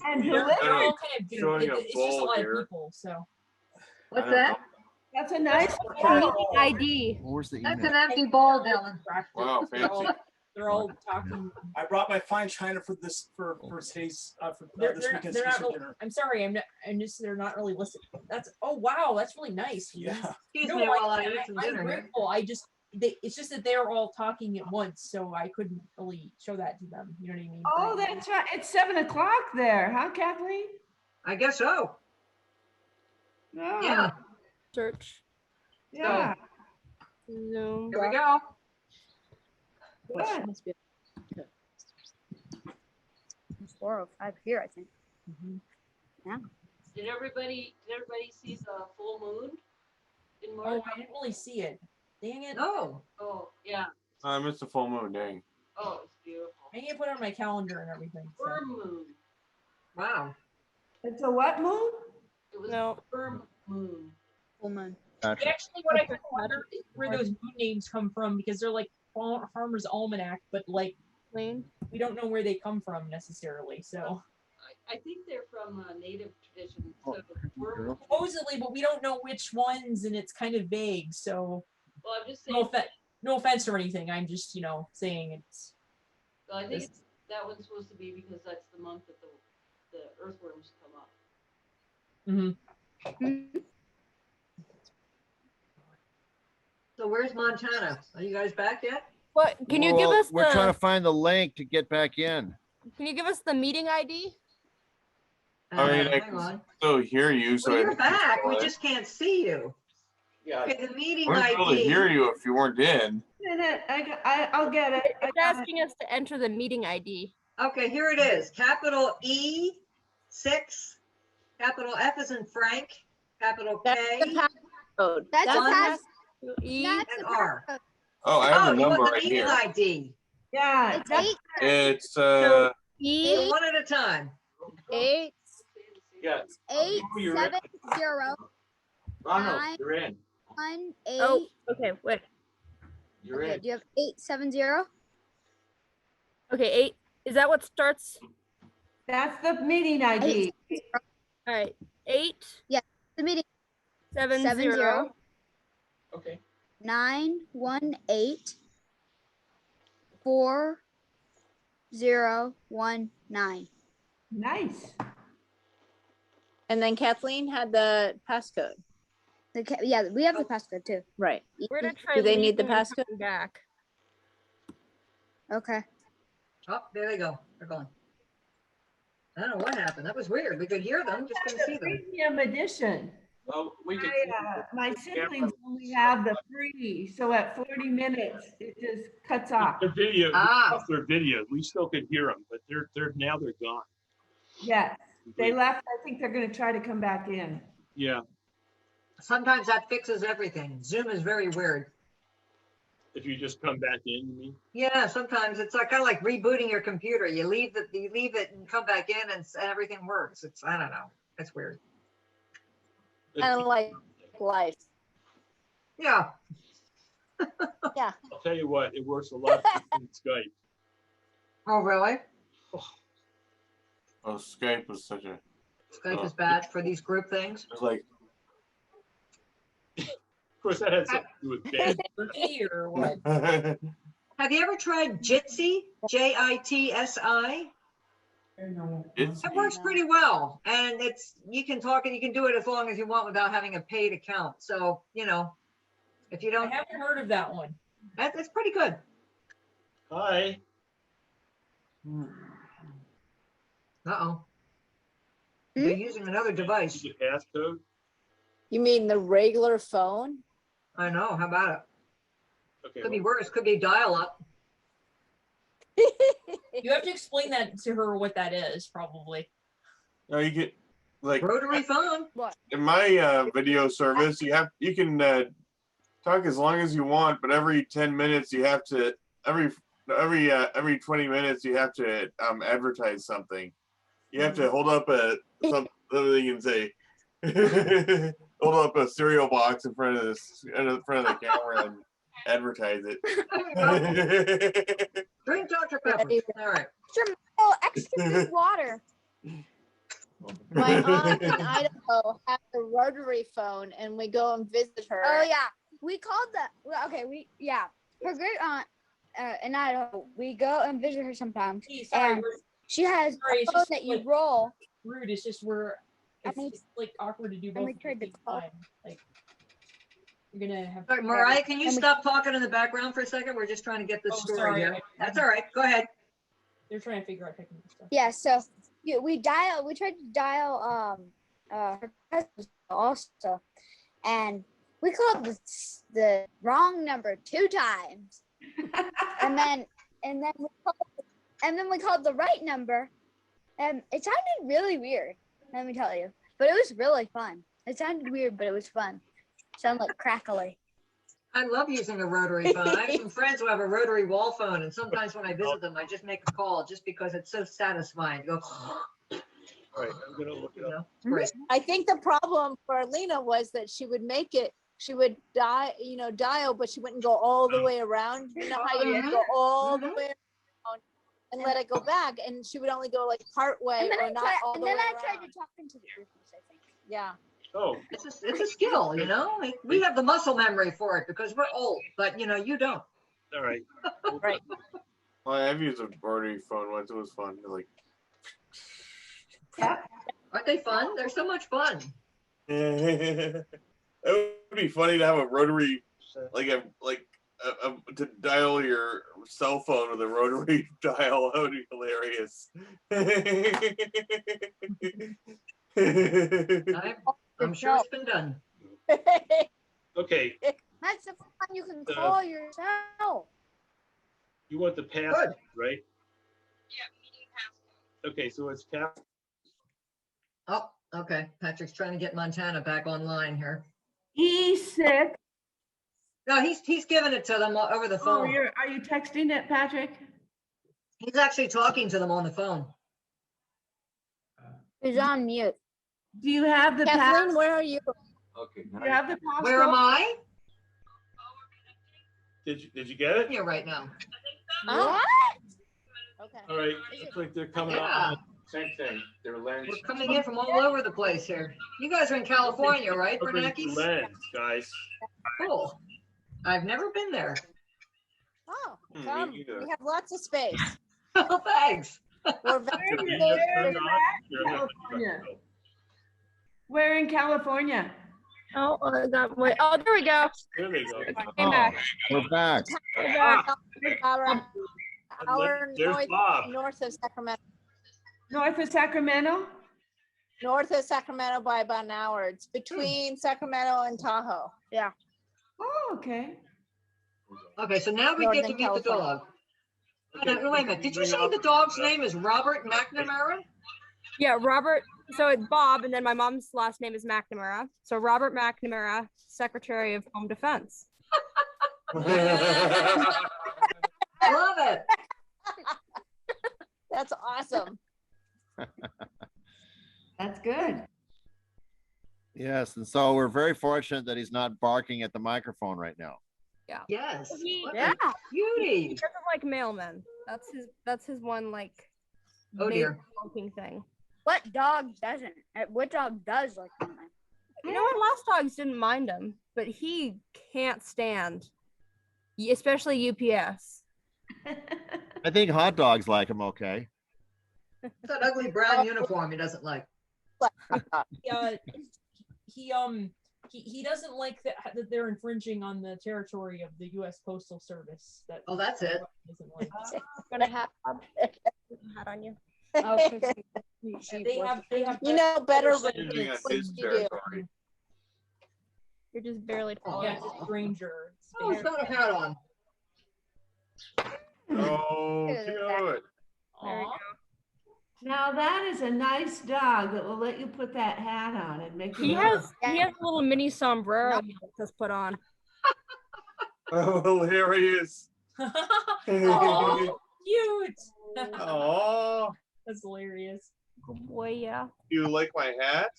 And They're delivery. all kind of Showing a it's just a bowl lot here. of people. So What's that? That's a nice ID. Where's the That's email? an empty bowl, Dylan. Wow, fancy. They're all talking. I brought my fine china for this for today's for this weekend's They're not Easter dinner. I'm sorry. I'm just. They're not really listed. That's. Oh wow, that's really nice. Yeah. Excuse me while I eat some I'm dinner here. grateful. It's just that they're all talking at once, so I couldn't really show that to them. You know what I mean? Oh, that's right. It's 7 o'clock there, huh, Kathleen? I guess so. Oh, Yeah. Search. Yeah. Zoom. Here we go. Good. Must be- It's 4:05 here, I think. Did everybody see the full moon in Oh, March? I didn't really see it. Dang it! No. Oh, yeah. I missed the full moon, dang. Oh, it's beautiful. I need to put it on my calendar and everything. So. Firm moon. Wow. It's a what moon? It was No. firm moon. Full moon. Gotcha. Actually, what I kind of wonder is where those moon names come from, because they're like Farmer's Almanac, but like Lane. we don't know where they come from necessarily. So I think they're from native traditions. So we're, supposedly, but we don't know which ones, and it's kind of vague. So well, I'm just saying. no offense or anything. I'm just saying it's. Well, I think that one's supposed to be because that's the month that the earthworms come up. Mm-hmm. So where's Montana? Are you guys back yet? What? Can you give Well, us we're trying to the? find the link to get back in. Can you give us the meeting ID? I mean, I hang can on. still hear you, so Well, I you're think back. We it's just can't see you. Yeah. Okay, the meeting we're able to ID. hear you if you weren't in. I'll get it. I It's got it. asking us to enter the meeting ID. Okay, here it is. Capital E6, capital F as in Frank, capital That's K, the passcode. That's One, a pass. E. That's and a R. passcode. Oh, I have Oh, the you number want the right meeting here. ID. Yeah. It's that's- It's E. One at a time. 8 Yeah. 8 You're 7 0 Ronald, you're in. 1 8. Oh, okay. Wait. You're Okay, in. do you have 870? Okay, 8. Is that what starts? That's the meeting ID. All right. 8. The meeting 7 7 0. 0 Okay. 9 1 8 4 0 1 9. Nice. And then Kathleen had the passcode. Yeah, we have the passcode too. Right. We're gonna try. Do they need the leaving and passcode? coming back? Okay. Oh, there they go. They're gone. I don't know what happened. That was weird. We could hear them, just couldn't see them. Premium edition. Well, we could. My siblings only have the free, so at 40 minutes, it just cuts off. The video, Ah. their video, we still could hear them, but they're gone. Yes, they left. I think they're going to try to come back in. Yeah, Sometimes that fixes everything. Zoom is very weird. if you just come back in, you mean? Yeah, sometimes it's like kind of like rebooting your computer. You leave it and come back in and everything works. I don't know. It's weird. Kind of like life. Yeah. Yeah. I'll tell you what, it works a lot better than Skype. Oh, really? oh, Skype was such a. Skype is bad for these group things. It's like Of course, that has something to do with bad. Turkey or what? Have you ever tried Jitsi? Jitsi? it's It works pretty well, and you can talk and you can do it as long as you want without having a paid account. So if you I don't, haven't heard of that one. that's pretty good. Hi. Uh-oh. They're using another device. Is it passcode? You mean the regular phone? I know. How about it? Okay. Could be worse. Could be dial-up. You have to explain that to her what that is, probably. no, you get like Rotary phone. in my video service. You can talk as long as you want, but every 10 minutes you have to every 20 minutes you have to advertise something. You have to hold up something and say hold up a cereal box in front of the camera and advertise it. Drink Dr. Pepper. All right. Extra water. My aunt in Idaho has a rotary phone and we go and visit her. Oh yeah, we called the. Well, okay, her great aunt in Idaho. We go and visit her sometimes. Gee, sorry, And we're she has sorry, a it's phone just that you like roll. rude. It's just we're And we- it's like awkward to do and both we at the tried to same call. time. Like you're gonna have All right, Mariah, can you And we- stop talking in the background for a second? We're just trying to get this Oh, story sorry. here. That's all right. Go ahead. they're trying to figure out technical stuff. Yeah, so we tried to dial her cousin also, and we called the wrong number 2 times, and then we called the right number, and it sounded really weird. Let me tell you, but it was really fun. It sounded weird, but it was fun. Sounded like crackly. I love using a rotary phone. I have some friends who have a rotary wall phone, and sometimes when I visit them, I just make a call just because it's so satisfying. to Go, All right, I'm gonna look it you up. know, it's great. I think the problem for Lena was that she would dial, but she wouldn't go all the way around. You know how you go all the way around and let it go back, and she would only go like part way And then or not all the way I tried around. to talk into the earpiece, I think. Yeah. Oh, It's a skill, you know. We have the muscle memory for it because we're old, but you don't. all right. Right. Well, I've used a rotary phone once. It was fun. Like, Yeah. Aren't they fun? They're so much fun. it would be funny to have a rotary, to dial your cell phone with a rotary dial. That would be hilarious. I'm sure it's been done. Okay, That's the fun you can call yourself. you want the password, right? Yeah. Okay, so it's cap. Oh, okay. Patrick's trying to get Montana back online here. He's sick. No, he's giving it to them over the Oh, phone. are you texting it, Patrick? He's actually talking to them on the phone. Who's on mute? Do you have the Kathleen, pass? where are you? Okay. Do you have the passcode? Where am I? Did you get it? Here right now. Oh. Okay. All right, looks like they're coming Yeah. up. Same thing. They're lens. We're coming in from all over the place here. You guys are in California, right, Bernanke's? Lens, guys. Cool. I've never been there. Oh, Me come. either. We have lots of space. Oh, thanks. We're Just vaccinated. turn on. You're not- California. Where in California? Oh, wait. Oh, there we go. There they go. Came back. We're back. Hour There's Bob. north of Sacramento. North of Sacramento? North of Sacramento by about an hour. It's between Sacramento and Tahoe. Yeah. Oh, okay. Okay, so now we get to Northern meet the California. dog. No, wait a minute. Did you say the dog's name is Robert McNamara? Yeah, Robert. So it's Bob, and then my mom's last name is McNamara. So Robert McNamara, Secretary of Home Defense. Love it. That's awesome. That's good. Yes, and so we're very fortunate that he's not barking at the microphone right now. Yes. He- What Yeah. a beauty. He doesn't like mailmen. That's his one like Oh dear. smoking thing. What dog doesn't? What dog does like that? You know what? Last dogs didn't mind him, but he can't stand, especially UPS. I think hot dogs like him okay. It's that ugly brown uniform he doesn't like. He doesn't like that they're infringing on the territory of the U.S. Postal Service. Oh, that's it. Doesn't like. Gonna have hat on you. They have You know better They're than Living on what his you do. territory. You're just barely tall. yeah, it's a stranger. Oh, he's got a hat on. Oh, cute. There we Aw. go. Now that is a nice dog that will let you put that hat on and make you He look- has a little mini sombrero he lets us put on. Oh, hilarious. Aw, cute. Oh, That's hilarious. Good boy, yeah. you like my hat?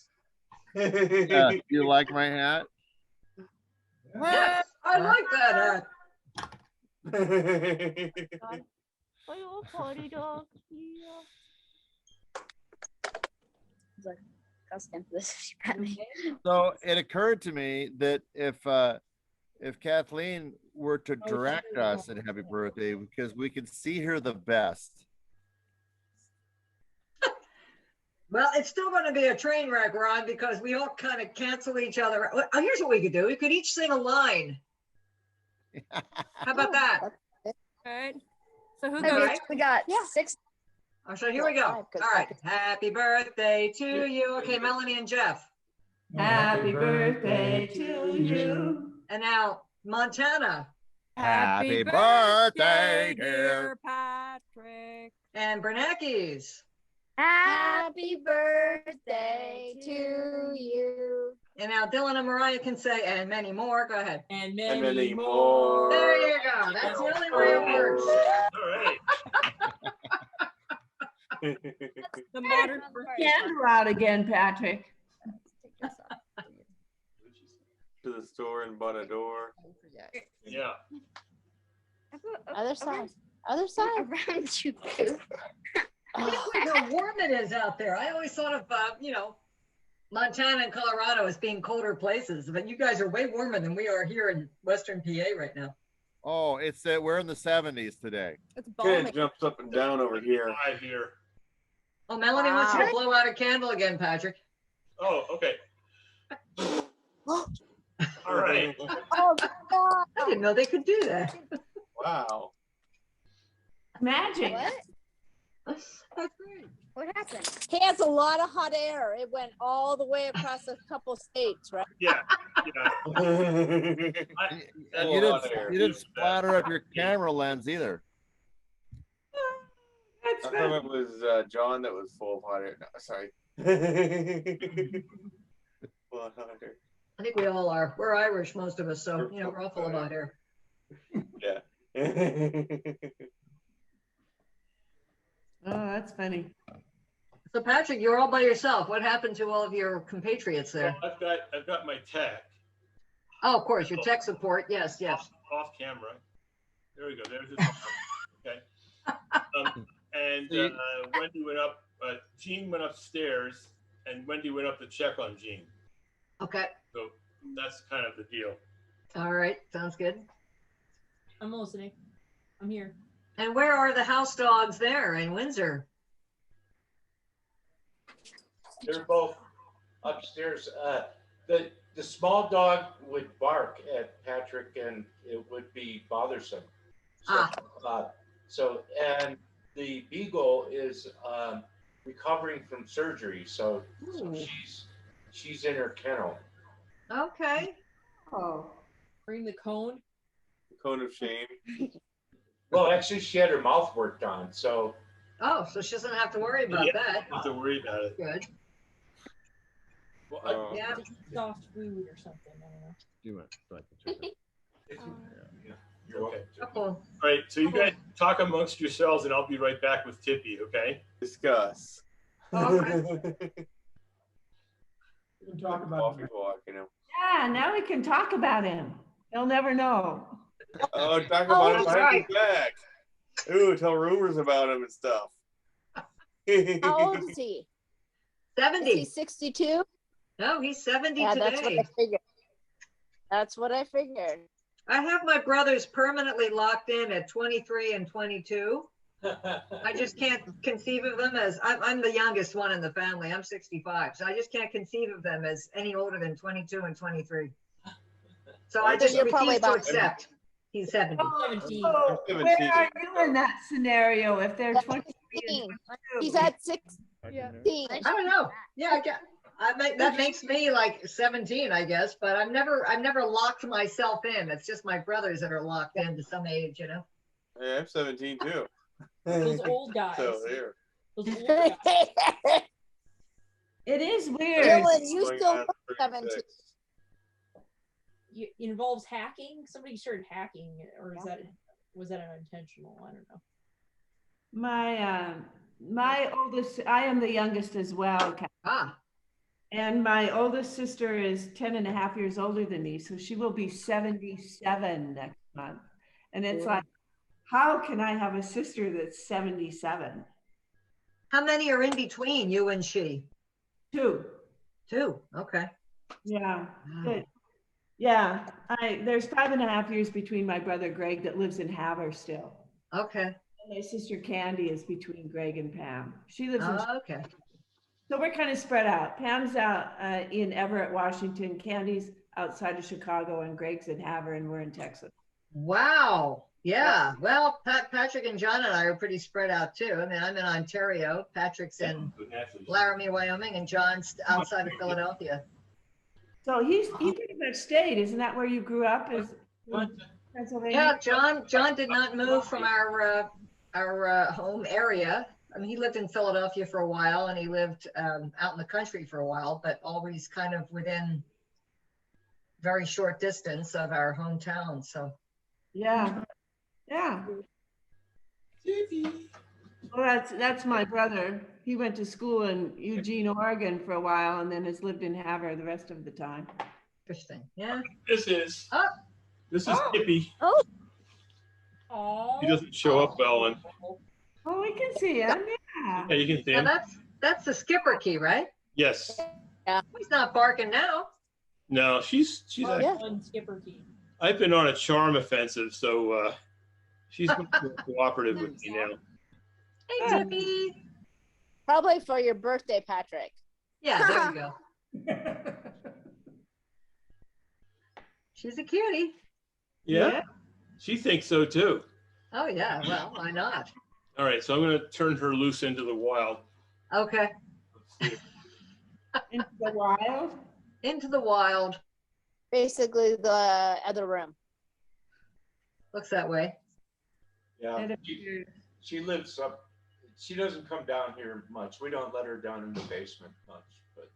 Yeah, you like my hat? Yes, I like that hat. Oh, you a potty dog. Yeah. like accustomed to this. She got me. So it occurred to me that if Kathleen were to Oh, direct she us did. at happy birthday, because we could see her the best. Well, it's still going to be a train wreck, Ron, because we all kind of cancel each other. Oh, here's what we could do. We could each sing a line. How about that? All right. So who Okay, goes? Right. we got Yeah. 6. Oh, so here we go. All right. Happy birthday to you. Okay, Melanie and Jeff. Happy birthday to you. And now Montana Happy birthday, dear Patrick. and Bernanke's. Happy birthday to you. And now Dylan and Mariah can say, and many more. Go ahead. And And many, many more. more. There you go. That's the only way it works. All right. The modern birthday Candle out again, Patrick. To the store and bought a door. Yeah. Other side. Other side. Around you. How warm it is out there. I always thought of, Montana and Colorado as being colder places, but you guys are way warmer than we are here in Western PA right now. Oh, it's we're in the 70s today. It's Kid balmy. jumps up and down over here. 5 here. Oh, Melanie wants you to Wow. blow out a candle again, Patrick. Oh, okay. All right. Oh God. I didn't know they could do that. Wow. Magic. What? That's great. What happened? He has a lot of hot air. It went all the way across a couple states, right? Yeah. Yeah. And Hold on there. you didn't splatter up your camera lens either. That's I good. thought it was John that was full of hot air. No, sorry. Full of hot air. I think we all are. We're Irish, most of us, so, you know, we're all full of hot air. Yeah. Oh, that's funny. So Patrick, you're all by yourself. What happened to all of your compatriots there? I've got my tech Oh, of course, your tech support. Yes, yes. off camera. There we go. There's his okay. And Wendy went up. Jean went upstairs, and Wendy went up to check on Jean. Okay. So that's kind of the deal. All right. Sounds good. I'm listening. I'm here. And where are the house dogs there in Windsor? They're both upstairs. The small dog would bark at Patrick and it would be bothersome. So, Ah. And the beagle is recovering from surgery. So Ooh. she's in her kennel. Okay. Oh. Bring the cone. The cone of shame. Well, actually she had her mouth worked on. So Oh, so she doesn't have to worry about that. Don't have to worry about it. Good. Well, Yeah. Soft food or something. I don't know. you're okay. Couple. All right. So you guys talk amongst yourselves, and I'll be right back with Tippy. Okay. Discuss. Okay. We can talk about Coffee it. walk, you know. Yeah, now we can talk about him. He'll never know. Oh, talk about him that's behind his back. Ooh, tell rumors about him and stuff. How old is he? Is 70. he 62? No, he's 70 Yeah, that's what today. I figured. That's what I figured. I have my brothers permanently locked in at 23 and 22. I just can't conceive of them as, I'm the youngest one in the family. I'm 65. So I just can't conceive of them as any older than 22 and 23. So I just You're probably refuse to about- accept. He's 70. 17. Oh, I'm where 17. are you in that scenario if they're 23 16. and He's 22? at 16. I don't know. Yeah, that makes me like 17, I guess, but I've never locked myself in. It's just my brothers that are locked in to some age, you know? Yeah, I'm 17 too. Those old guys. So there. Those old guys. It is weird. Dylan, you Going still on look 17. 36. It involves hacking. Somebody started hacking, or was that unintentional? I don't know. My oldest, I am the youngest as well, Kat. Ah, And my oldest sister is 10 and a half years older than me, so she will be 77 next month. And it's like, how can I have a sister that's 77? how many are in between you and she? 2. Okay. Yeah, Wow. good. Yeah, there's 5.5 years between my brother Greg that lives in Havre still. Okay. And my sister Candy is between Greg and Pam. She lives in. Okay. So we're kind of spread out. Pam's out in Everett, Washington. Candy's outside of Chicago, and Greg's in Havre, and we're in Texas. Wow. Yeah. Well, Patrick and John and I are pretty spread out too. I mean, I'm in Ontario. Patrick's in Laramie, Wyoming, and John's outside of Philadelphia. So he pretty much stayed. Isn't that where you grew up? Is Pennsylvania? Yeah, John did not move from our home area. I mean, he lived in Philadelphia for a while, and he lived out in the country for a while, but always kind of within very short distance of our hometown. So yeah. Well, that's my brother. He went to school in Eugene, Oregon for a while, and then has lived in Havre the rest of the time. Interesting. Yeah. This is Oh. Skippy. Oh. He doesn't show up well, and Oh, we can see him. Yeah. yeah, you can see Now him. that's the skipper key, right? Yes. He's not barking now. No, she's Oh, actually, fun skipper key. I've been on a charm offensive, so she's been cooperative with me now. Hey, Tippy. Probably for your birthday, Patrick. Yeah, there you go. She's a cutie. Yeah? She thinks so too. Oh yeah. Well, why not? All right, so I'm going to turn her loose into the wild. Okay. Into the wild? Into the wild. Basically, the other room. Looks that way. Yeah, she lives up, she doesn't come down here much. We don't let her down in the basement much, but.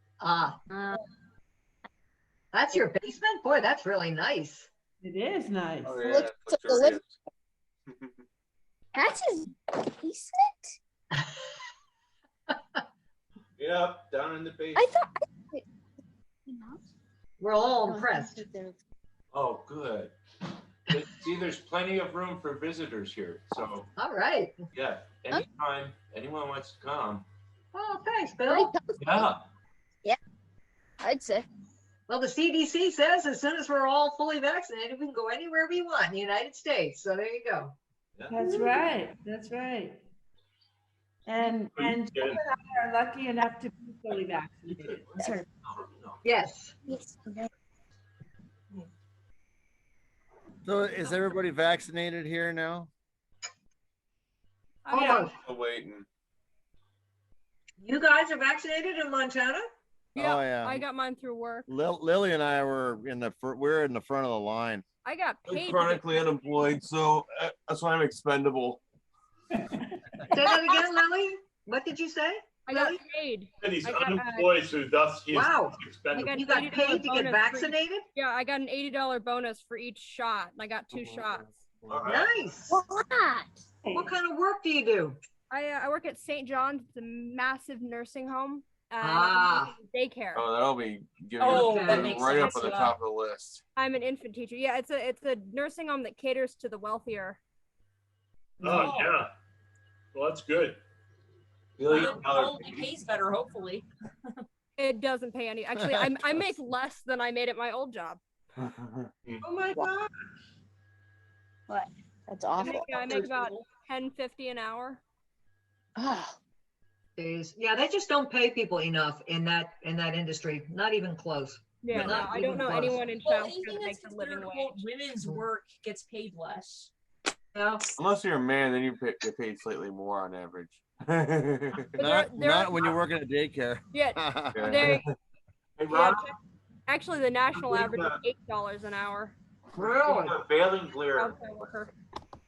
That's your basement? Boy, that's really nice. It is nice. Oh, Looks like the living room. That's his basement? Yep, down in the basement. I thought. We're all impressed. Oh, good. See, there's plenty of room for visitors here, so. All right. Yeah, anytime anyone wants to come. Oh, thanks, Bill. Yeah. I'd say. Well, the CDC says as soon as we're all fully vaccinated, we can go anywhere we want in the United States. So there you go. That's right. That's right. And Jeff and I are lucky enough to be fully vaccinated. Sorry. Yes. So is everybody vaccinated here now? Almost. Still waiting. You guys are vaccinated in Montana? Yeah, Oh, yeah. I got mine through work. Lily and I were we're in the front of the line. I got I'm paid. to get- chronically unemployed, so that's why I'm expendable. Say that again, Lily. What did you say? I got paid. And he's I got, unemployed, so thus he is Wow. expendable. You got $80 paid to get bonus for vaccinated? each- Yeah, I got an $80 bonus for each shot, and I got 2 shots. Nice. What kind of work do you do? I work at St. John's. It's a massive nursing home. Ah. Daycare. Oh, that'll be giving Oh, it that makes right up sense, at the yeah. top of the list. I'm an infant teacher. Yeah, it's a nursing home that caters to the wealthier. Oh, yeah. Well, that's good. Well, it pays better, hopefully. It doesn't pay any. Actually, I make less than I made at my old job. Oh my God. What? That's I awful. make about $10.50 an hour. Jeez. Yeah, they just don't pay people enough in that industry. Not even close. Yeah, no, Not I even don't know close. anyone in Well, South anything that that's makes a living considered wage. quote, women's work gets paid less. No. Unless you're a man, then you get paid slightly more on average. Not when you're working at daycare. Yeah, Yeah. they. Hey, Yeah, Rob, actually, the national average is $8 an hour. Really? Failing clear. Outside worker.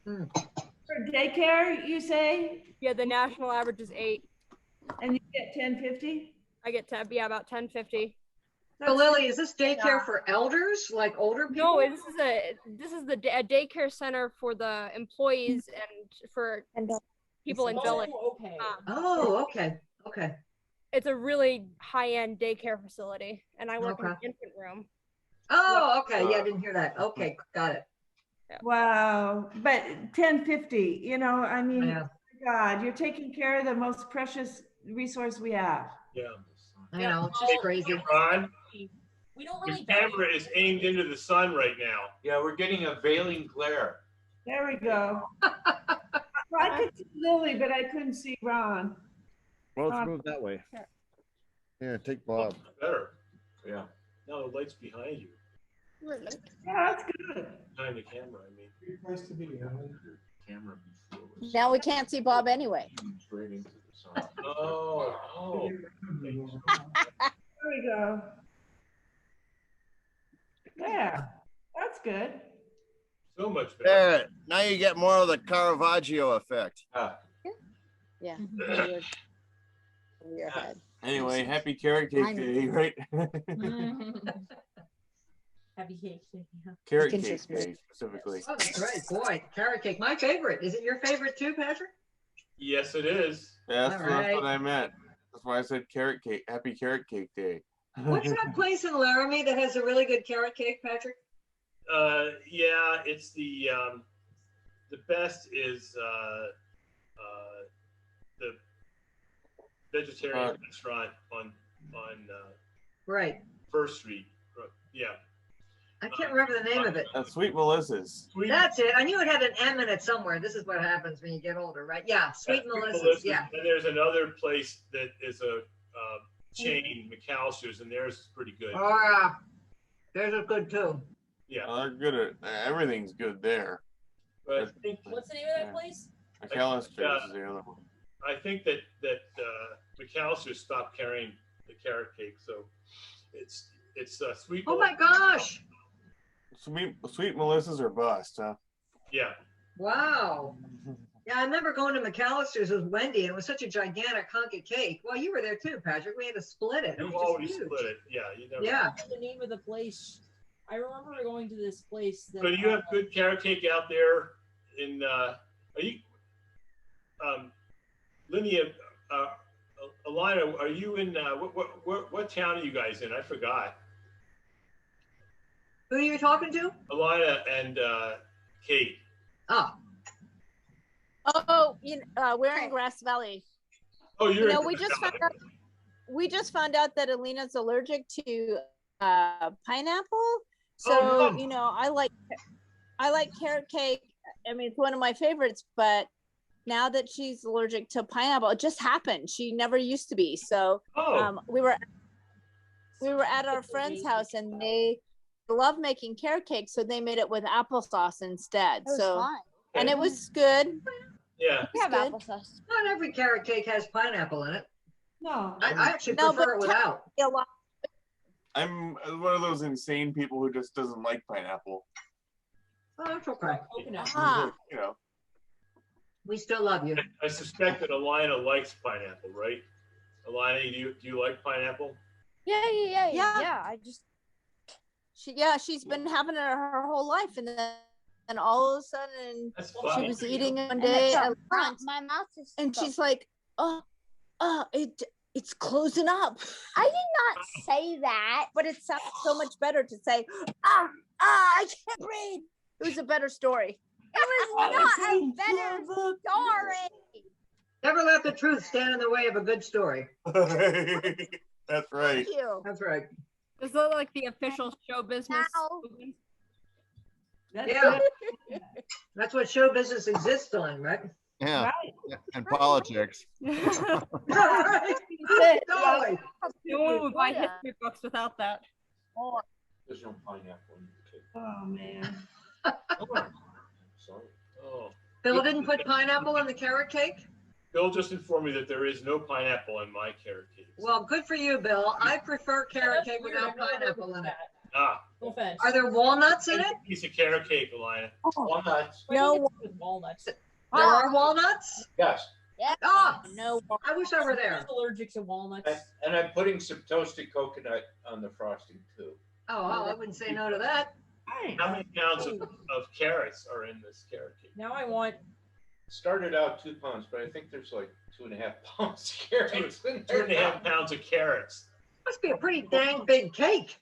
For daycare, you say? Yeah, the national average is 8. And you get 10.50? I get about 10.50. So Lily, is this daycare for elders, like older people? No, this is a daycare center for the employees and for people in village. Okay. Oh, okay. Okay. It's a really high-end daycare facility, and I work in an Okay. infant room. Oh, okay. Yeah, I didn't hear that. Okay, got it. Wow. But 10.50, I mean, Yeah. God, you're taking care of the most precious resource we have. yeah. I know, it's just crazy. Ron, We don't the really. camera is aimed into the sun right now. Yeah, we're getting a veiling glare. There we go. I could see Lily, but I couldn't see Ron. Well, let's move that way. Here, take Bob. Better. Yeah. No, the light's behind you, Yeah, that's good. behind the camera, I mean. Nice to meet you. Camera before was Now we can't see Bob anyway. straight into the sun. Oh. There we go. Yeah, that's good. So much better. There, now you get more of the Caravaggio effect. Yeah. Your head. Anyway, happy carrot cake day, right? Happy cake. Yeah. Carrot can cake just- day specifically. Oh, that's right. Boy, carrot cake, my favorite. Is it your favorite too, Patrick? Yes, it is. That's, All that's right. what I meant. That's why I said carrot cake. Happy carrot cake day. What's that place in Laramie that has a really good carrot cake, Patrick? Yeah, it's the best is the vegetarian restaurant on Right. First Street. Yeah. I can't remember the name of it. That's Sweet Melissa's. Sweet That's it. I knew it had an M in it somewhere. This is what happens when you get older, right? Yeah, Sweet Melissa's. Yeah. And there's another place that is a chain, McAllister's, and theirs is pretty good. Oh, theirs are good too. Yeah. They're good at everything's good there. But I think What's the name of that place? McAllister's is the other one. I think that McAllister stopped carrying the carrot cake, so it's sweet. Oh my gosh. Sweet Melissa's or bust, huh? Yeah. Wow. Yeah, I remember going to McAllister's with Wendy, and it was such a gigantic hunk of cake. Well, you were there too, Patrick. We had to split it. It You was just always huge. split it. Yeah. You never. Yeah. The name of the place. I remember going to this place. That, So do you have good carrot cake out there in? Are you, Linnea, Alina? Are you in? What town are you guys in? I forgot. Who are you talking to? Alina and Kate. Oh. Oh, we're in Grass Valley. Oh, you're. We just found out that Alina's allergic to pineapple. So Oh, no. I like carrot cake. I mean, it's one of my favorites, but now that she's allergic to pineapple, it just happened. She never used to be. So Oh. we were at our friend's house, and they love making carrot cake, so they made it with applesauce instead. It was so fun. and it was good. Yeah. We have good. applesauce. Not every carrot cake has pineapple in it. No. I actually No, prefer it but without. A lot. I'm one of those insane people who just doesn't like pineapple. Oh, that's okay. Coconut. Ah. You know. We still love you. I suspect that Alina likes pineapple, right? Alina, do you like pineapple? Yeah. Yeah. I just She's been having it her whole life, and then all of a sudden That's she fine. was eating it one and day, it's at up front. lunch, My mouth is. and stuck. she's like, it's closing up. I did not say that. But it sounds so much better to say, I can't breathe. It was a better story. It was not a better story. Never let the truth stand in the way of a good story. That's right. Thank you. That's right. Is that like the official show business? Now- That's Yeah. good. That's what show business exists on, right? Yeah, Right. and politics. Right. it, Totally. No one would buy history books without that. There's no pineapple in the cake. Oh, man. Sorry. Oh. Bill didn't put pineapple in the carrot cake? Bill just informed me that there is no pineapple in my carrot cake. Well, good for you, Bill. I prefer carrot That's cake weird. without I've never pineapple heard in of it. that. Ah, No offense. Are there walnuts in it? piece of carrot cake, Alina. Walnuts. Why do you No. get with walnuts. There are walnuts? Yes. Ah, No. I wish I were I'm there. allergic to walnuts. And I'm putting some toasted coconut on the frosting too. Oh, well, I wouldn't say no to that. How many pounds of carrots are in this carrot cake? Now I want. Started out 2 pounds, but I think there's like 2.5 pounds of carrots in there. 2.5 pounds of carrots. Must be a pretty dang big cake.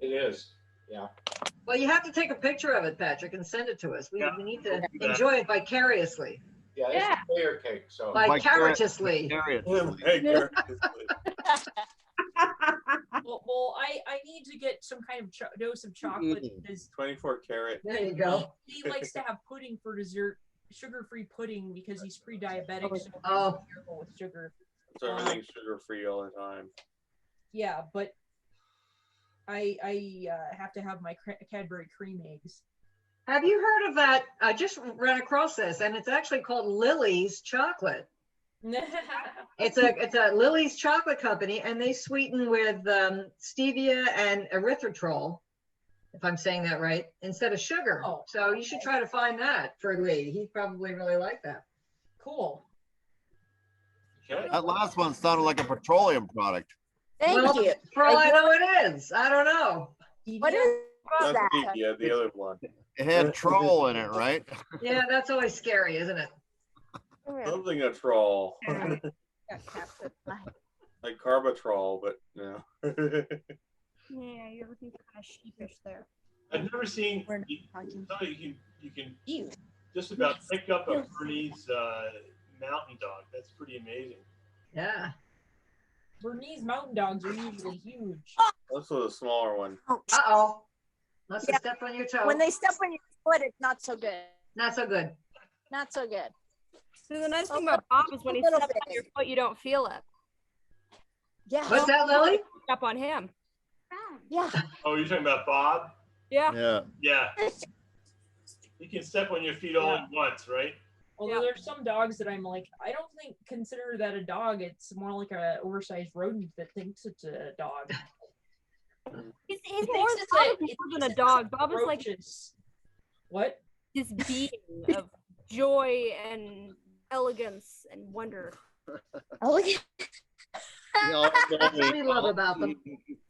It is. Yeah. Well, you have to take a picture of it, Patrick, and send it to us. We need to Yeah. enjoy it vicariously. Yeah, it's a layer cake. So Vicariously. Harriet. Hey, carrot. to get some kind of dose of chocolate because 24 karat. There you go. he likes to have pudding for dessert, sugar-free pudding because he's pre-diabetic. So Oh. he's careful with sugar. So everything's sugar free all the time. Yeah, but I have to have my Cadbury cream eggs. Have you heard of that? I just ran across this, and it's actually called Lily's Chocolate. It's a Lily's Chocolate Company, and they sweeten with stevia and erythritol, if I'm saying that right, instead of sugar. Oh, so you should try to find that for Lee. He probably really like that. Cool. Okay. That last one sounded like a petroleum product. Thank Well, you. For all I know, it is. I don't know. What is Not that? yeah, the other one. It had troll in it, right? Yeah, that's always scary, isn't it? Something a troll. Got captured. Like Carbatrol, but no. Yeah, you're looking kind of sheepish there. I've never seen We're not you, talking. somebody you can You. just about pick up a Bernese mountain dog. That's pretty amazing. Yeah. Bernese mountain dogs are usually huge. Also the smaller one. Uh-oh. Let's Yeah. step on your toe. When they step on your foot, it's not so good. Not so good. Not so good. So the nice thing about Bob is when he A little steps on bit. your foot, you don't feel it. Yeah. What's that, Lily? Step on him. Yeah. Oh, you're talking about Bob? Yeah. Yeah. Yeah. You can step on your feet only once, right? Although there's some dogs that I'm like, I don't consider that a dog. It's more like a oversized rodent that thinks it's a dog. He's He more thinks it's a- more it than thinks a it's dog. Bob is like roaches. What? this being of joy and elegance and wonder. Elegant. That's what we love about them.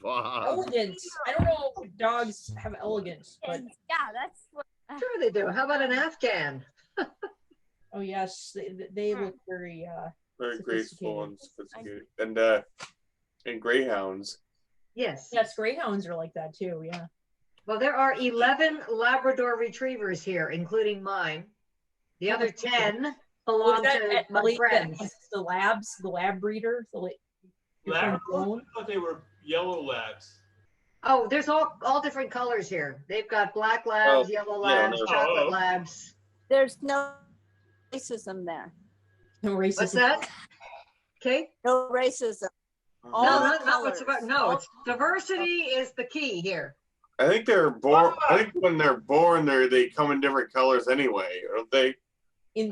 Elegance. I don't know if dogs have elegance, but Yeah, that's what. Sure they do. How about an Afghan? oh yes, they look very Very graceful and sophisticated. sophisticated. And greyhounds. Yes. Yes, greyhounds are like that too. Yeah. Well, there are 11 Labrador retrievers here, including mine. The other 10 belong to my friends. The lab breeder. Labrador? I thought they were yellow labs. Oh, there's all different colors here. They've got black labs, Oh, yellow yeah, labs, no. chocolate Oh. labs. There's no racism there. No racism. What's that? Okay. No racism. All No, it's colors. about, no, it's diversity is the key here. I think they're born. I think when they're born, they come in different colors anyway, don't they?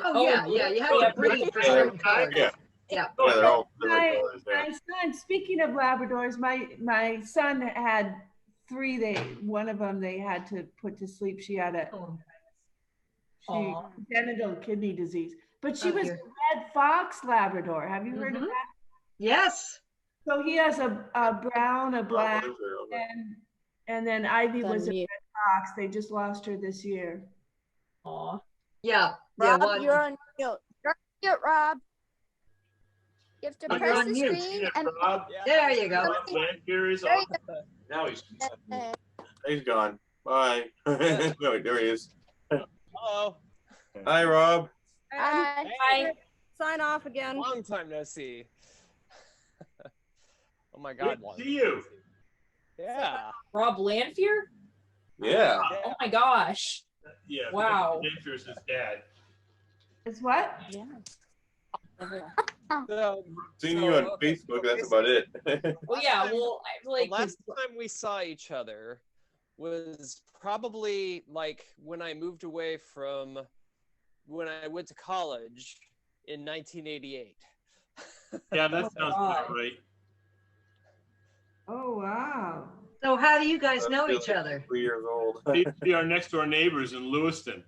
Oh, yeah, you have to breed for certain colors. Yeah. Yeah. Yeah, they're all different My, colors. Yeah. my son, speaking of Labradors, my son had 3. One of them they had to put to sleep. She had a Aw. congenital kidney disease, but she Oh, was dear. a red fox Labrador. Have you heard of Mhm. that? Yes. So he has a brown, a black, Oh, okay. and then Ivy was a Then you- red fox. They just lost her this year. Aw. Yeah. Rob, one- you're on mute. You're mute, Rob. You have to You're press on the mute. screen and Rob, There you go. Lanfear is There on. Now he's. He's gone. Bye. No, there he is. Hello. Hi, Rob. Hi. Bye. Sign off again. Long time no see. Oh my Good God. to long see time you. no see. Yeah. Rob Lanfear? Yeah. Oh my gosh. Yeah. Wow. Lanfear's his dad. It's what? Yeah. So, Seeing you on Facebook, that's about it. Well, yeah. Well, I like the last time we saw each other was probably like when I moved away from when I went to college in 1988. Yeah, that sounds about right. Oh wow. So how do you guys know each other? 3 years old. They'd be our next door neighbors in Lewiston.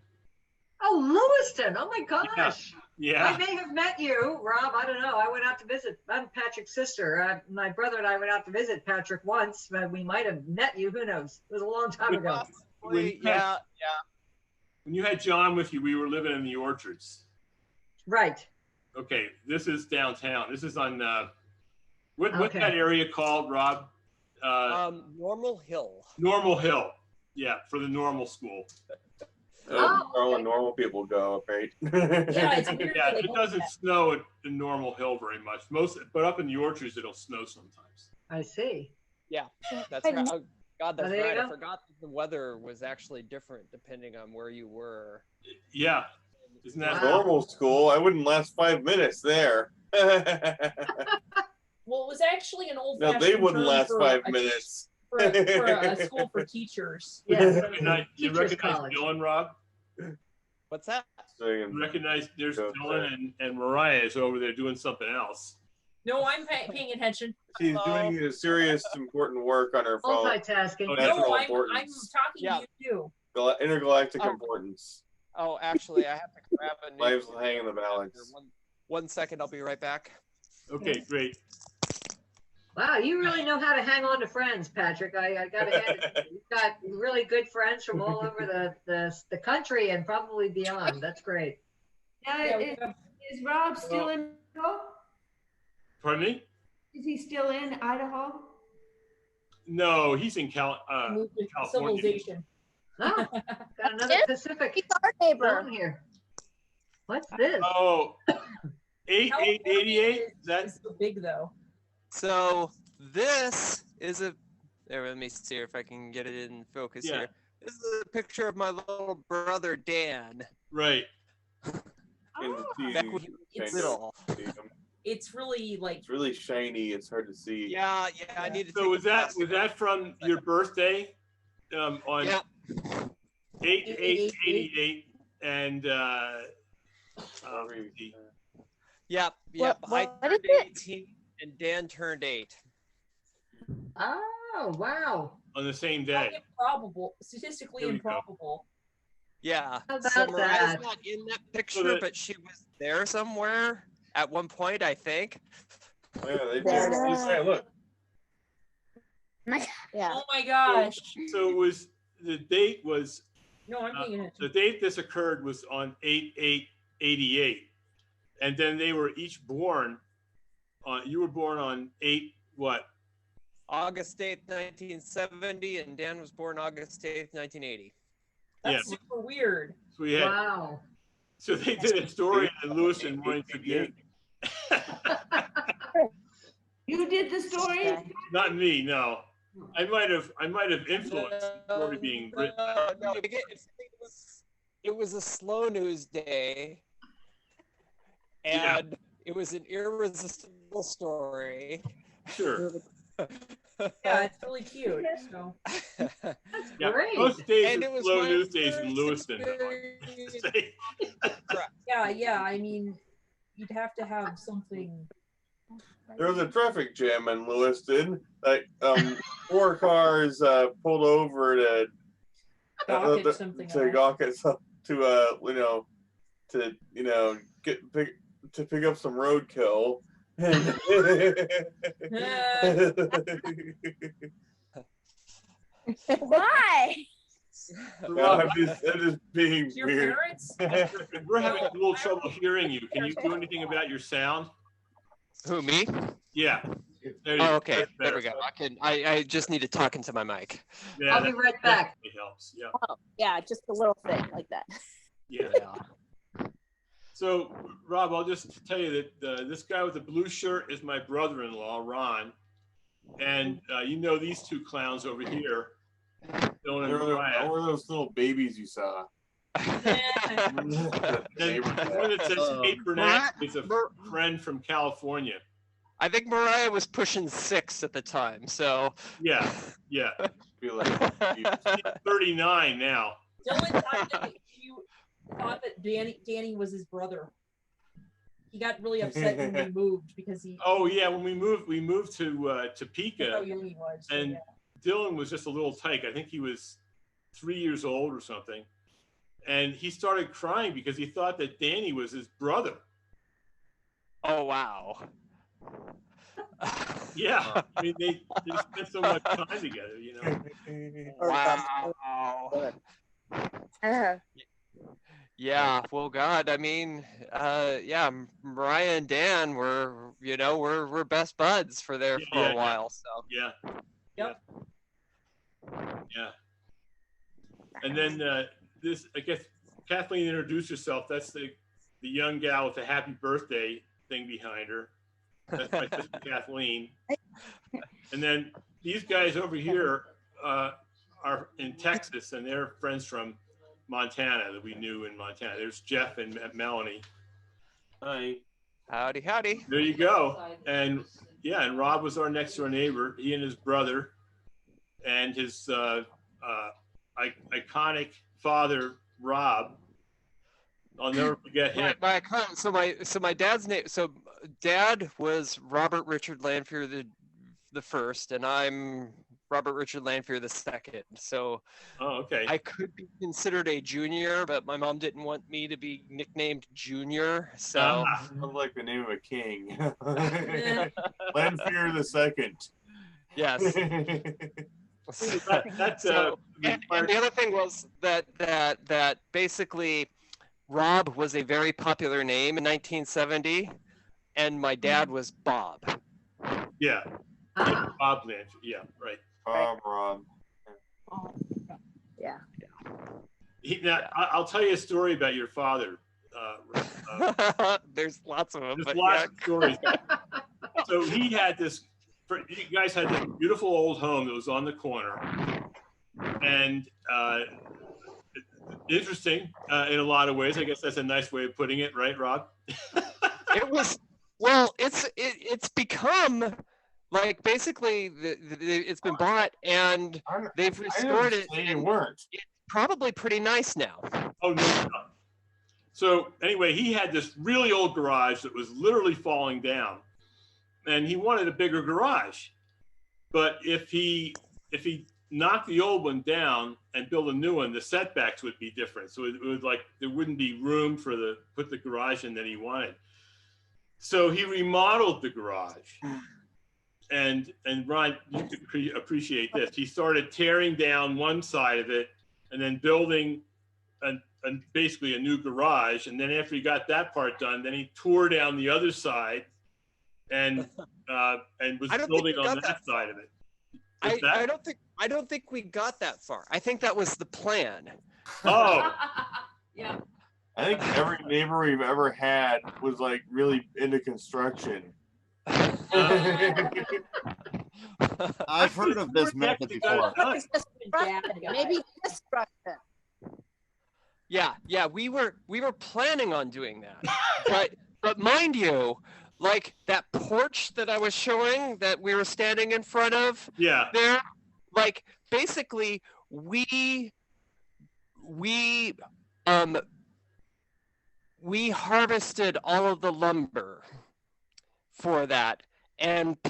Oh, Lewiston. Oh my gosh. Yeah. I may have met you, Rob. I don't know. I went out to visit. I'm Patrick's sister. My brother and I went out to visit Patrick once. But we might have met you. Who knows? It was a long time ago. Possibly, yeah. When you had John with you, we were living in the orchards. Right. Okay, this is downtown. This is on what's Okay. that area called, Rob? Normal Hill. Normal Hill. Yeah, for the normal school. All the normal people go, right? Yeah, it's weird. Yeah, Like, it doesn't snow at the Normal Hill very much. But up in the orchards, it'll snow sometimes. I see. Yeah, that's right. God, that's there you right. I go. forgot that the weather was actually different depending on where you were. Yeah. Isn't that Normal school, I wouldn't last 5 minutes there. Well, it was actually an old. No, they wouldn't last 5 minutes. For a school for teachers. You Yeah. recognize college. Dylan, Rob? What's that? You recognize there's Dylan and Mariah is over there doing something else. No, I'm paying attention. She's doing a serious, important work on her phone. Multitasking. National No, I'm importance. talking to you too. Intergalactic importance. Oh, actually, I have to grab a new. Lives hang in the balance. One second, I'll be right back. Okay, great. Wow, you really know how to hang on to friends, Patrick. I got to hand it to you. You've got really good friends from all over the country and probably beyond. That's great. Is Rob still in Idaho? Pardon me? Is he still in Idaho? No, he's in Moved to California. civilization. Oh, got another Pacific He's our neighbor. zone here. What's this? Oh, 8888? That's so big though. So this is a. There, let me see if I can get it in focus Yeah. here. This is a picture of my little brother Dan. right. Back when he was little. It's really like. It's really shiny. It's hard to see. Yeah, I need to. So was that from your birthday? On 8888 and Yep. I what turned is it? 18 and Dan turned 8. Oh, wow. on the same day. Improbable, statistically Here we go. improbable. Yeah. How So about Mariah's that? not in that So picture, that- but she was there somewhere at one point, I think. Oh, yeah, they There did. it is. Hey, look. Yeah. Oh my gosh. So it was the date was No, I'm paying attention. the date this occurred was on 8/8/88, and then they were each born. You were born on 8 what? August 8th, 1970, and Dan was born August 8th, 1980. That's Yeah. super weird. So we had. Wow. So they did a story in Lewis and Morning Tribune. You did the story? Not me, no. I might have influenced the story being written. No, it was a slow news day, Yeah. and it was an irresistible story. Sure. Yeah, it's really cute. So Yeah, great. most days And are it was slow my news days in first Lewiston. experience. yeah, I mean, you'd have to have something. There was a traffic jam in Lewiston. Like 4 cars pulled over to Gawk at something else. gawk at some to pick up some roadkill. Why? No, I'm just being Your weird. parents? We're having a little trouble hearing you. Can you do anything about your sound? Who, me? Yeah. There you Oh, go. okay. That's There we better. go. I just need to talk into my mic. Yeah, I'll be that right back. definitely helps. Yeah. Oh, yeah, just a little thing like that. Yeah. So, Rob, I'll just tell you that this guy with the blue shirt is my brother-in-law, Ron. And you know these two clowns over here, Dylan and Mariah. What were those little babies you saw? And the one that says Kate Burnett is a friend from California. I think Mariah was pushing 6 at the time, so. Yeah, yeah. Feel like She's 39 now. Dylan thought that Danny was his brother. He got really upset when we moved because he. Oh yeah, when we moved to That's how Topeka, young he was. so and yeah. Dylan was just a little tyke. I think he was 3 years old or something, and he started crying because he thought that Danny was his brother. Oh, wow. Yeah, I mean they spent so much time together, you know. Wow. Yeah, well, God, I mean, yeah, Mariah and Dan were, we're best buds for a while, so. Yeah. Yep. Yeah. And then this, I guess, Kathleen introduced herself. That's the young gal with the happy birthday thing behind her. That's my sister Kathleen. And then these guys over here, are in Texas, and they're friends from Montana that we knew in Montana. There's Jeff and Melanie. Hi. Howdy, howdy. There you go. And yeah, and Rob was our next door neighbor. He and his brother, and his iconic father, Rob. I'll never forget him. So my dad's name. So Dad was Robert Richard Lanphier the first, and I'm Robert Richard Lanphier the second. So okay. I could be considered a junior, but my mom didn't want me to be nicknamed Junior. So sounds like the name of a king. Lanphier the second. Yes. That's so, and the other thing was that basically Rob was a very popular name in 1970, and my dad was Bob. Yeah. Bob Lanphier. Yeah, right. Rob. Yeah. I'll tell you a story about your father. There's lots of them. There's lots of stories. So he had this. You guys had this beautiful old home that was on the corner, and interesting in a lot of ways. I guess that's a nice way of putting it, right, Rob? It was. Well, it's become. Like basically, it's been bought and they've restored it. It weren't. It's probably pretty nice now. Oh no. So anyway, he had this really old garage that was literally falling down, and he wanted a bigger garage. But if he knocked the old one down and built a new one, the setbacks would be different. So it would there wouldn't be room for put the garage in that he wanted. So he remodeled the garage. And Ron, you could appreciate this. He started tearing down one side of it and then building basically a new garage. And then after he got that part done, then he tore down the other side and was building on that side of it. I don't think we got that far. I think that was the plan. Oh. Yeah. I think every neighbor we've ever had was like really into construction. I've heard of this method before. Maybe destruction. Yeah, we were planning on doing that, but mind you, like that porch that I was showing that we were standing in front of. Yeah. There, like basically we harvested all of the lumber for that and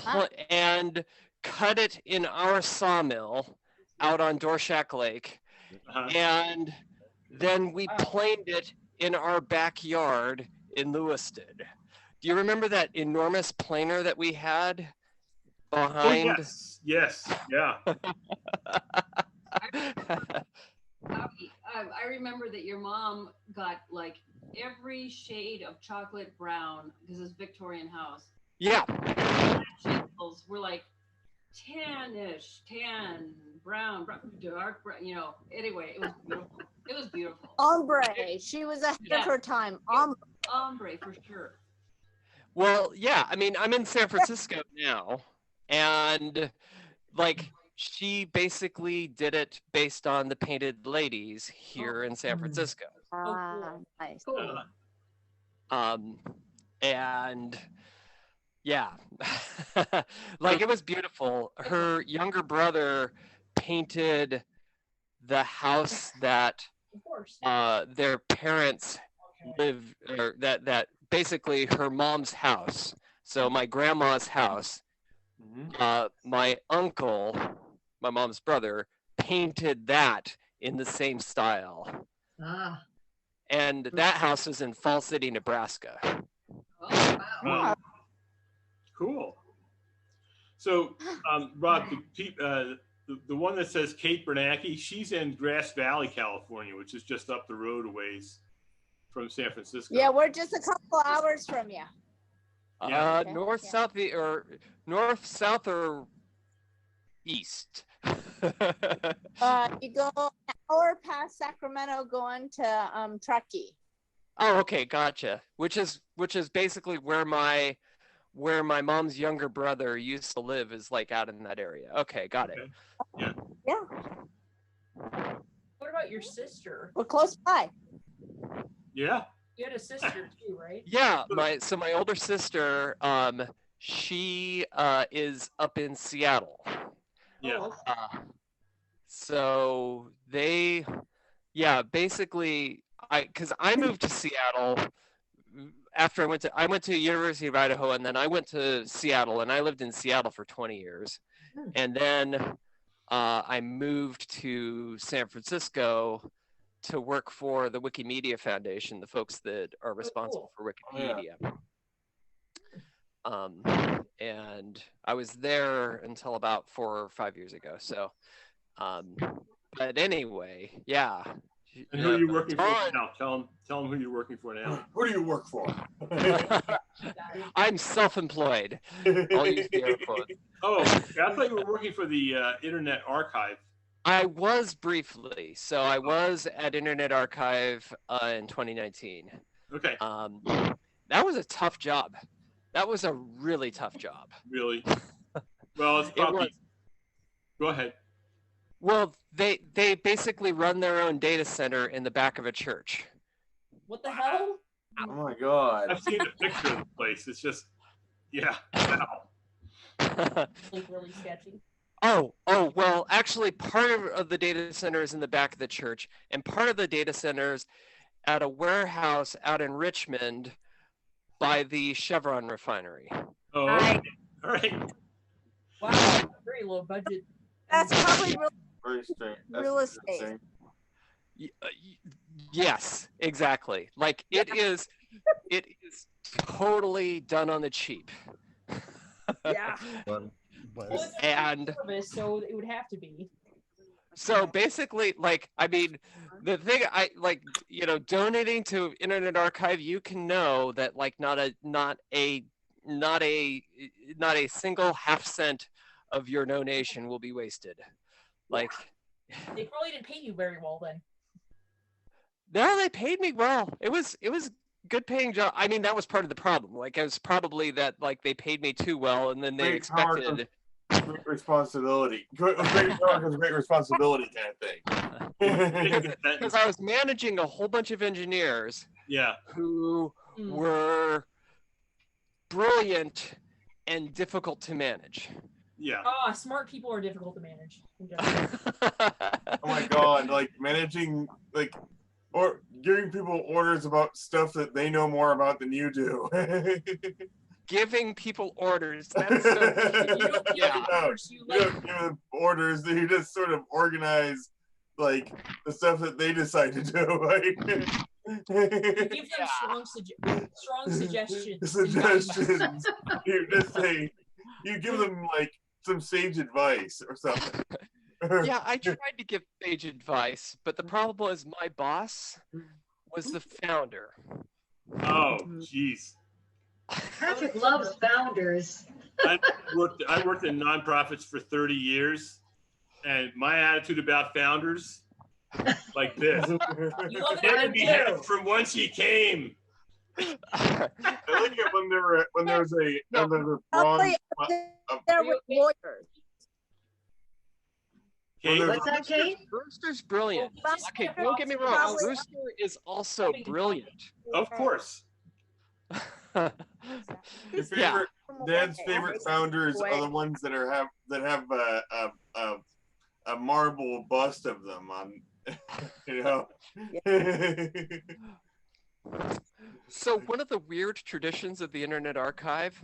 cut it in our sawmill out on Dorshak Lake, and then we planed it in our backyard in Lewiston. Do you remember that enormous planer that we had behind? Oh, yes, yeah. I remember that your mom got like every shade of chocolate brown because it's Victorian house. Yeah. Shingles were like tan-ish, tan, brown, dark brown, anyway, it was beautiful. It was beautiful. Ombre. She was ahead of her time. Ombre for sure. Well, yeah, I mean, I'm in San Francisco now, and like she basically did it based on the Painted Ladies here in San Francisco. Nice. Cool. And yeah, like it was beautiful. Her younger brother painted the house that their parents live, or that basically her mom's house. So my grandma's house, my uncle, my mom's brother, painted that in the same style. And that house is in Fall City, Nebraska. Oh, wow. Cool. So, Rob, the one that says Kate Bernanke, she's in Grass Valley, California, which is just up the road a ways from San Francisco. Yeah, we're just a couple hours from you. Yeah. North, south, or east. You go an hour past Sacramento going to Truckee. Oh, okay, gotcha. Which is basically where my mom's younger brother used to live, is like out in that area. Okay, got it. Yeah. Yeah, What about your sister? we're close by. Yeah. You had a sister too, right? Yeah, my older sister, she is up in Seattle. Yeah. So they, yeah, basically, because I moved to Seattle after I went to University of Idaho, and then I went to Seattle, and I lived in Seattle for 20 years, and then I moved to San Francisco to work for the Wikimedia Foundation, the folks that are responsible for Wikipedia. And I was there until about 4 or 5 years ago. So, but anyway, yeah. And who are you working for now? Tell them who you're working for now. Who do you work for? I'm self-employed. I'll use the air quotes. Oh, I thought you were working for the Internet Archive. I was briefly. So I was at Internet Archive in 2019. Okay. That was a tough job. That was a really tough job. Really? Well, it's probably. Go ahead. Well, they basically run their own data center in the back of a church. What the hell? Oh my god. I've seen the picture of the place. It's just, yeah. Wow. Like really sketchy. Oh, well, actually, part of the data center is in the back of the church, and part of the data center is at a warehouse out in Richmond by the Chevron refinery. Oh, okay. All right. Wow, very low budget. That's probably Very strange. real estate. Yes, exactly. Like it is totally done on the cheap. Yeah. But Well, it's a And service, so it would have to be. so basically, like, I mean, the thing I like, donating to Internet Archive, you can know that like not a single half-cent of your donation will be wasted. Like, They probably didn't pay you very well then. no, they paid me well. It was good paying job. I mean, that was part of the problem. Like, it was probably that like they paid me too well, and then they Great power expected. Great responsibility. Great power comes great responsibility kind of thing. Because I was managing a whole bunch of engineers. Yeah. Who were brilliant and difficult to manage. Yeah. Smart people are difficult to manage. Oh my god, like managing or giving people orders about stuff that they know more about than you do. Giving people orders. That's so You don't give them orders, you just sort of organize like the stuff that they decide to do, right? You give them strong suggestions. Suggestions. You just say, you give them like some sage advice or something. Yeah, I tried to give sage advice, but the problem was my boss was the founder. Oh, jeez. Patrick loves founders. I worked in nonprofits for 30 years, and my attitude about founders, like this. Never be happy from whence he came. I like it when there was a wrong. They're with lawyers. What's that, Kate? Brewster's brilliant. Okay, don't get me wrong. Brewster is also brilliant. Of course. Your favorite, Dad's favorite founders are the ones that have a marble bust of them on, So one of the weird traditions of the Internet Archive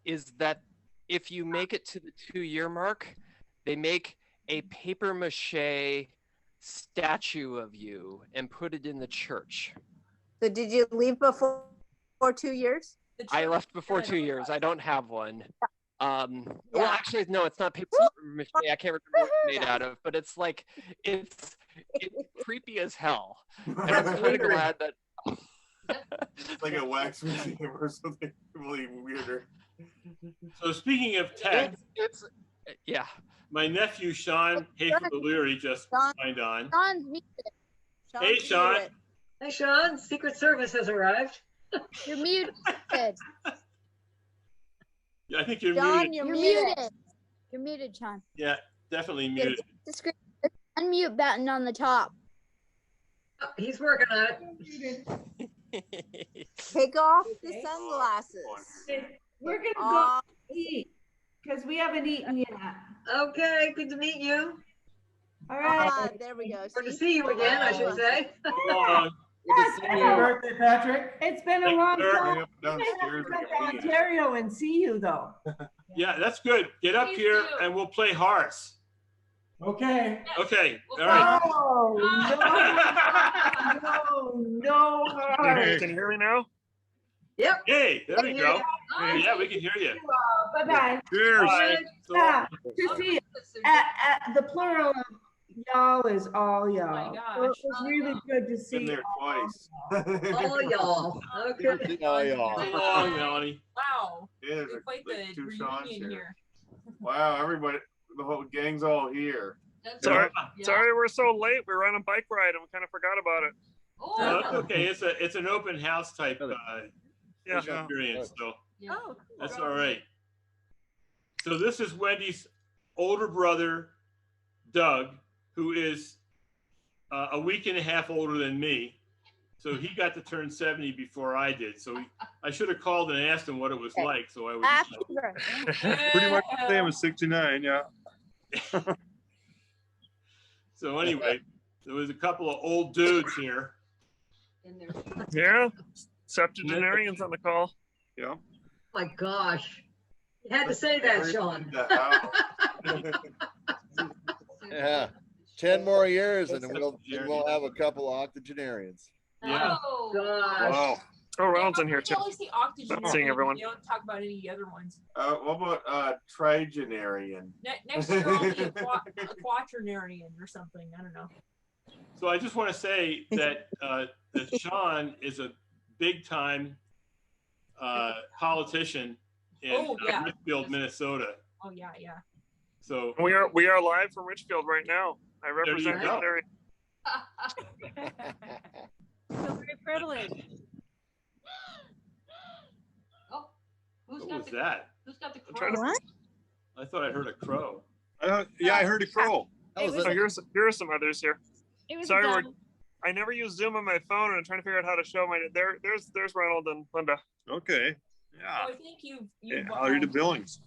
is that if you make it to the 2-year mark, they make a paper mache statue of you and put it in the church. So did you leave before 2 years? I left before 2 years. I don't have one. Well, actually, no, it's not paper mache. I can't remember what it's made out of, but it's like it's creepy as hell. And I'm kind of glad that. It's like a wax museum or something really weirder. So speaking of tech, yeah. My nephew Sean Hafer-O'Leary just signed on. Sean's muted. Hey, Sean. Hey, Sean. Secret Service has arrived. You're muted. Yeah, I think you're Sean, muted. you're muted. You're muted, Sean. Yeah, definitely muted. The screen unmute button on the top. Oh, he's working on it. Take off the Okay. sunglasses. We're gonna Aw. go eat because we haven't eaten yet. Okay, good to meet you. All right. Ah, there we go. Or to see you again, I should say. Good to see Happy you. birthday, Patrick. It's been a Thank you, long sir. time. Hang up downstairs. I have to come to Ontario and see you though. Yeah, that's good. Get up Please here do. and we'll play hearts. Okay. Okay, Well, all right. Oh, no heart. Can you hear me now? Yep. Hey, there we go. Oh, Yeah, we can hear you. Bye-bye. Cheers. Bye. So- Yeah, to see you. The plural of y'all is all y'all. my gosh. So it was really good to see Been there all twice. All y'all. Okay. Oh, yeah. So long, Melanie. Wow. Yeah, It's quite like the two Sean's reunion here. here. Wow, everybody, the whole gang's all here. That's Sorry, yeah. sorry we're so late. We were on a bike ride and we kind of forgot about it. No, Oh, that's okay. It's an open house type Yeah. experience, so yeah. Oh, that's all right. So this is Wendy's older brother, Doug, who is a week and a half older than me. So he got to turn 70 before I did. So I should have called and asked him what it was like. So I would. Happy birthday. Pretty much the same as 69, yeah. So anyway, there was a couple of old dudes here. In there. Yeah. Septuagenarians on the call. Yeah. My gosh. You had to say that, Sean. Yeah. 10 more years and we'll have a couple of octogenarians. Yeah. Oh, Gosh. Wow. Oh, Ronald's in here You too. always see octogenarian. Seeing everyone. You don't talk about any other ones. What about trigenarian? Next year I'll be a quaternarian or something. I don't know. So I just want to say that that Sean is a big time politician in Oh, yeah. Richfield, Minnesota. Oh yeah, yeah. So We are live from Richfield right now. I represent go. that area. so very privileged. oh, who's what got was the that? who's got the trying crow? to- What? I thought I heard a crow. Yeah, I heard a crow. That was So it. here are some others here. It was Sorry, a we're, gun. I never use Zoom on my phone, and I'm trying to figure out how to show my. There's Ronald and Linda. Okay. Oh, I think you've How are the Billings?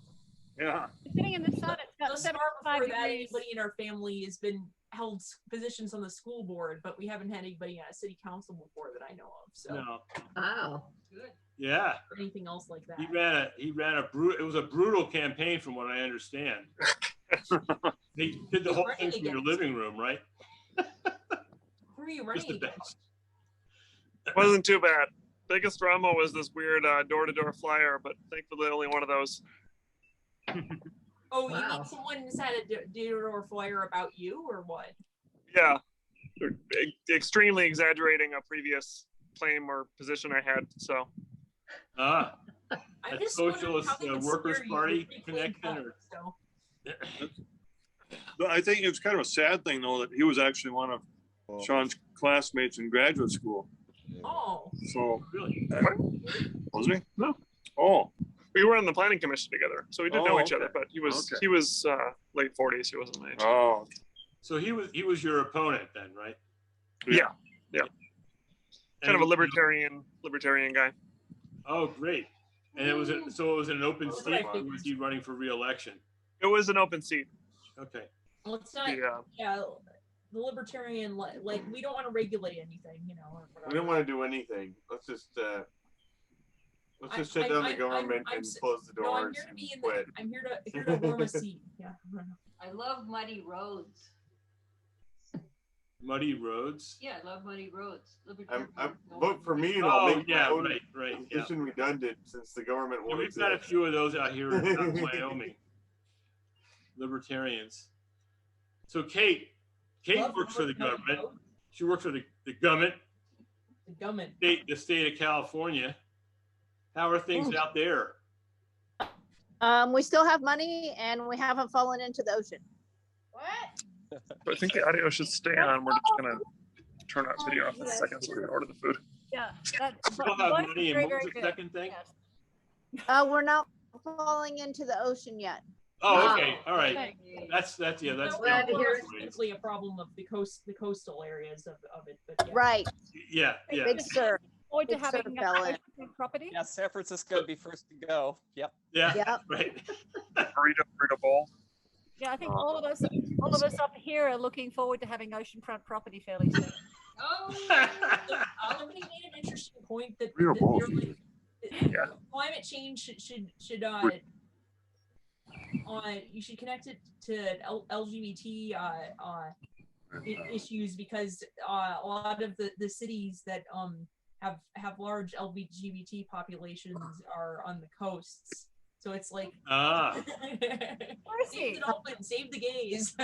Yeah. Sitting in the sun, it's got Thus far 75 before that, degrees. anybody in our family has been held positions on the school board, but we haven't had anybody on a city council before that I know of. So No. Wow. Good. Yeah. or anything else like that. He ran a it was a brutal campaign from what I understand. They did the whole thing from your living room, right? Who are you Just running the against? Wasn't too bad. Biggest drama was this weird door-to-door flyer, but thankfully only one of those. Oh, you Wow. mean someone said a door flyer about you or what? Yeah, extremely exaggerating a previous claim or position I had. So Ah, I'm a just wondering socialist how they could Workers' scare you Party with connection, reclaimed or funds, so. But I think it was kind of a sad thing, though, that he was actually one of Sean's classmates in graduate school. Oh, So really? wasn't he? No. Oh, we were on the planning commission together, so we did know each other. But he was late 40s. He wasn't my age. Oh, So he was your opponent then, right? Yeah, yeah. Kind of a And- libertarian guy. Oh, great! And it was so it was an open seat. Or was he running for re-election? It was an open seat. Okay. well, it's not. Yeah, the libertarian like we don't want to regulate anything, you know. Or We whatever. don't want to do anything. Let's just shut down the government and close the No, I'm doors here to and be in quit. the, I'm here to warm a seat. Yeah. I love muddy roads. Muddy roads. Yeah, I love muddy roads. I'm vote for me and I'll Oh, make yeah, my own right. Yeah. position redundant since the government Yeah, won't we've got a exist. few of those out here in Wyoming. Libertarians. So Kate Love works for the muddy government. roads. She works for the government, The government. the state of California. How are things out there? We still have money and we haven't fallen into the ocean. But I think the audio should stay on. We're just gonna turn that video off in a second so we can order the food. Yeah, that's Still have money, and what was the second thing? We're not falling into the ocean yet. Oh, okay, all right. That's yeah. That's Glad to hear it. Simply a problem of the coastal areas of it. But yeah. Right. Yeah, yeah. Big Sur. Forward to Big Sur having fell in. oceanfront property. Yeah, San Francisco would be first to go. Yep. Yeah. Yep. Right. Burrito bowl. Yeah, I think all of us up here are looking forward to having oceanfront property fairly soon. Oh, Somebody made an interesting point that, Real that balls. climate change should you should connect it to LGBT issues, because a lot of the cities that have large LGBT populations are on the coasts. So it's like, save the dolphins, save the gays.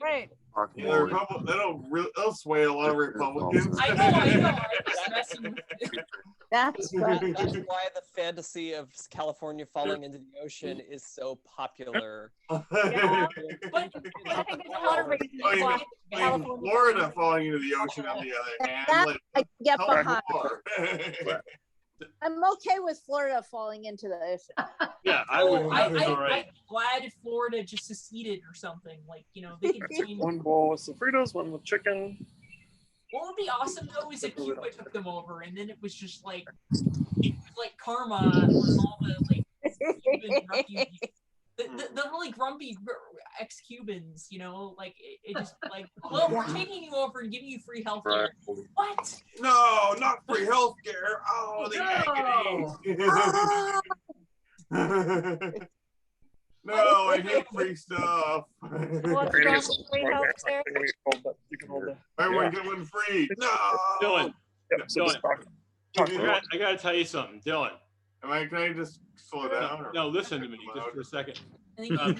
Right. Yeah, the they'll sway a lot of Republicans. I know. I'm just messing with it. That's right. That's why the fantasy of California falling into the ocean is so popular. Yeah. But I think there's a lot of reasons why California. Florida falling into the ocean, on the other hand, like, I get tell me behind. more. I'm okay with Florida falling into the ocean. Yeah, I would. I'm all right. glad if Florida just seceded or something. Like, they could change. One bowl with some Fritos, one with chicken. What would be awesome though is if Cuba took them over, and then it was just like karma on all the like Cuban refugees. The really grumpy ex-Cubans, like it just like, well, we're taking you over and giving you free health care. What? No, not free health care. Oh, the agony. No, I hate free stuff. What's wrong with free healthcare? You can hold that. Everyone get one free. No. Dylan. Yep, so just Dylan, I gotta tell you something, Dylan. Can I just slow down? No, listen to me just for a second. I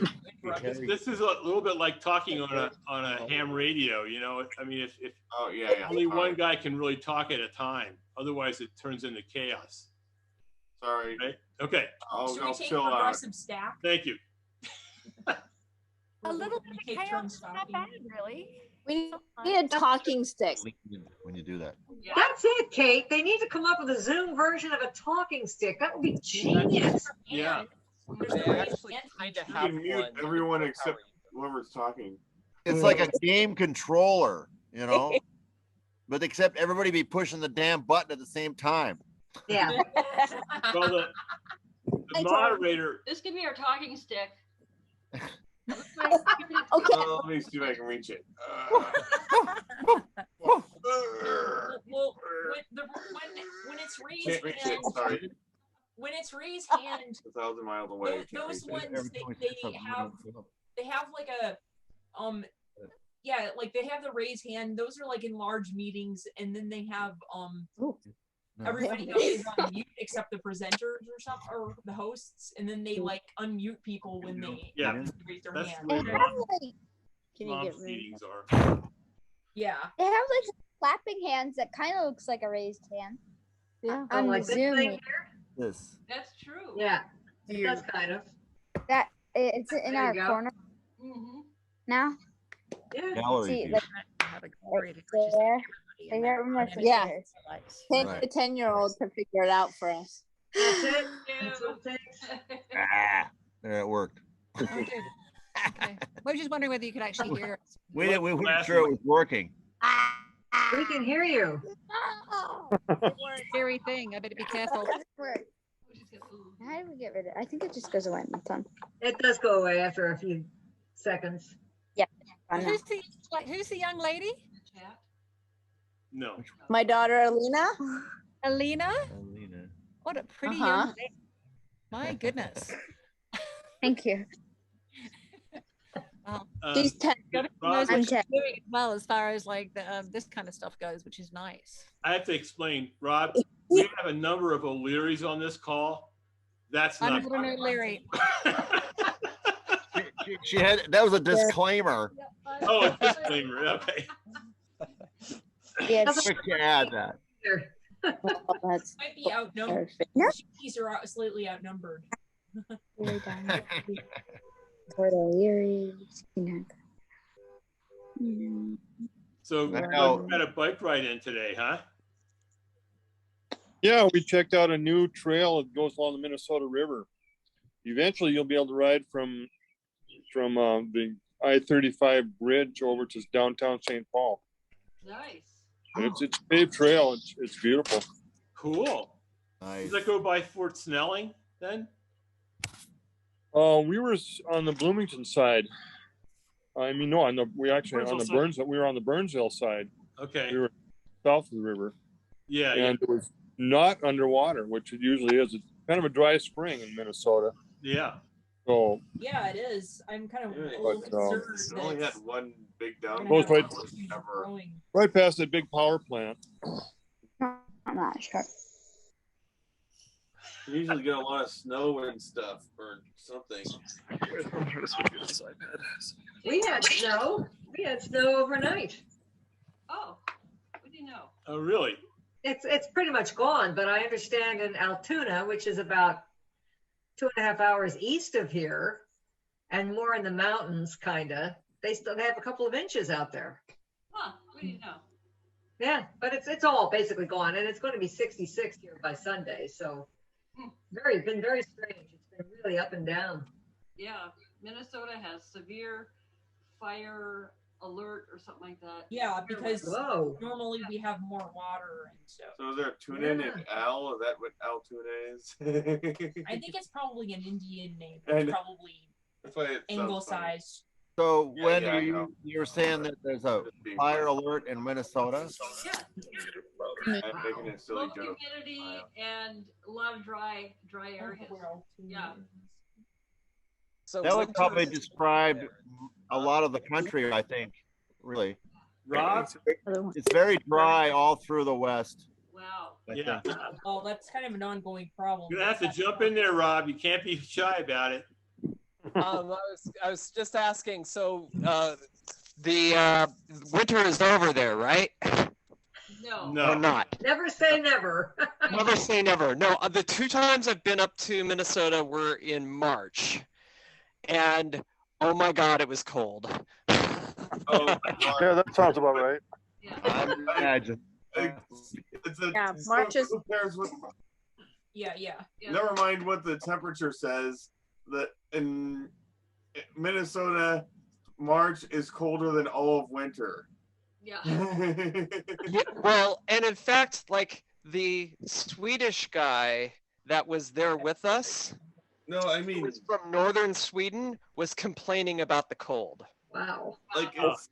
think This is a little bit like talking on a ham radio. I mean, if Oh yeah. only one guy can really talk at a time, otherwise it turns into chaos. Sorry. Right? Okay. I'll should we take chill out. progressive stack? Thank you. A little bit Take of chaos turns is not talking. bad, really. We need a talking stick. When you do that. That's it, Kate. They need to come up with a Zoom version of a talking stick. That would be genius. Yeah. They actually kind of You have can mute one. everyone except whoever's talking. It's like a game controller, but except everybody be pushing the damn button at the same time. Yeah. Well, the moderator. this could be our talking stick. Okay. Let me see if I can reach it. Well, when it's raised Can't reach it. hand, Sorry. when it's raised hand, It's 1,000 miles away. Can't those reach it. ones they have like a like they have the raised hand. Those are like in large meetings, and then they have everybody else is on mute except the presenters or something, or the hosts, and then they like unmute people when they raise their That's hand. the way Can you mom's get rid meetings are. Yeah. They have like clapping hands that kind of looks like a raised hand. Yeah. Oh, On like this Zoom. thing here? This. That's true. Yeah. That's kind of. That it's in There our you go. corner Mm-hmm. now. Yeah. Gallery See, view. like, Have a gallery that there. reaches everybody, They and got that my kind of Yeah. fingers. highlights. Take Right. the 10-year-old to figure it out for us. That's it. That's what it takes. Ah, there it worked. Oh, good. Okay. I was just wondering whether you could actually hear us. We weren't sure it was working. We can hear you. Scary thing. I better be careful. How do we get rid of it? I think it just goes away in my tongue. It does go away after a few seconds. Yeah. I know. Who's the young lady? No. My daughter Alina. Alina? Alina. What a pretty Uh-huh. young lady. My goodness. Thank you. Wow. She's 10. Knows Rob, what she's doing as well as far as like this kind of stuff goes, which is nice. I have to explain, Rob. We have a number of O'Learys on this call. That's I'm not. not an O'Leary. She had that was a disclaimer. Oh, a disclaimer. Okay. Yes. Quick to add that. That's Might be outnumbered. perfect. No. These are slightly outnumbered. Really done. Port O'Leary. So I you know. got a bike ride in today, huh? Yeah, we checked out a new trail that goes along the Minnesota River. eventually you'll be able to ride from the I-35 bridge over to downtown St. Paul. Nice. It's a paved trail. It's beautiful. Cool. Nice. Does that go by Fort Snelling then? We were on the Bloomington side. I mean, no, we were on the Burnsville side. Okay. We were south of the river. Yeah. And it was not underwater, which it usually is. It's kind of a dry spring in Minnesota. Yeah. So Yeah, it is. I'm kind of a But, little concerned it that only had it's one big down. goes right, growing. right past that big power plant. I'm not sure. You usually get a lot of snow and stuff or something. We had snow. We had snow overnight. Oh, what do you know? Oh, really? It's pretty much gone, but I understand in Altoona, which is about 2.5 hours east of here, and more in the mountains, kinda, they still have a couple of inches out there. Huh, what do you know? Yeah, but it's all basically gone, and it's going to be 66 here by Sunday. So been very strange. It's been really up and down. Yeah, Minnesota has severe fire alert or something like that. Yeah, because Whoa. normally we have more water and stuff. So is there a tuna named Al? Is that what Altoona is? I think it's probably an Indian name. I It's know. probably That's why it sounds funny. anglicized. So Yeah, when yeah, I you know. were saying that there's a fire alert in Minnesota? I'm making a silly Low joke. humidity and a lot of dry areas. Yeah. So That would winter probably is- describe a lot of the country, I think, really. Rob? It's very dry all through the West. Wow. Yeah. Oh, that's kind of an ongoing problem. You're gonna have to jump in there, Rob. You can't be shy about it. I was just asking. So the winter is over there, right? No. Or not? Never say never. Never say never. No, the 2 times I've been up to Minnesota were in March, and oh my God, it was cold. Oh, Yeah, that sounds about right. I would imagine. March is. Yeah. Never mind what the temperature says. That in Minnesota, March is colder than all of winter. Yeah. Yeah, well, and in fact, like the Swedish guy that was there with us, No, I mean, who was from northern Sweden, was complaining about the cold. Wow. like it's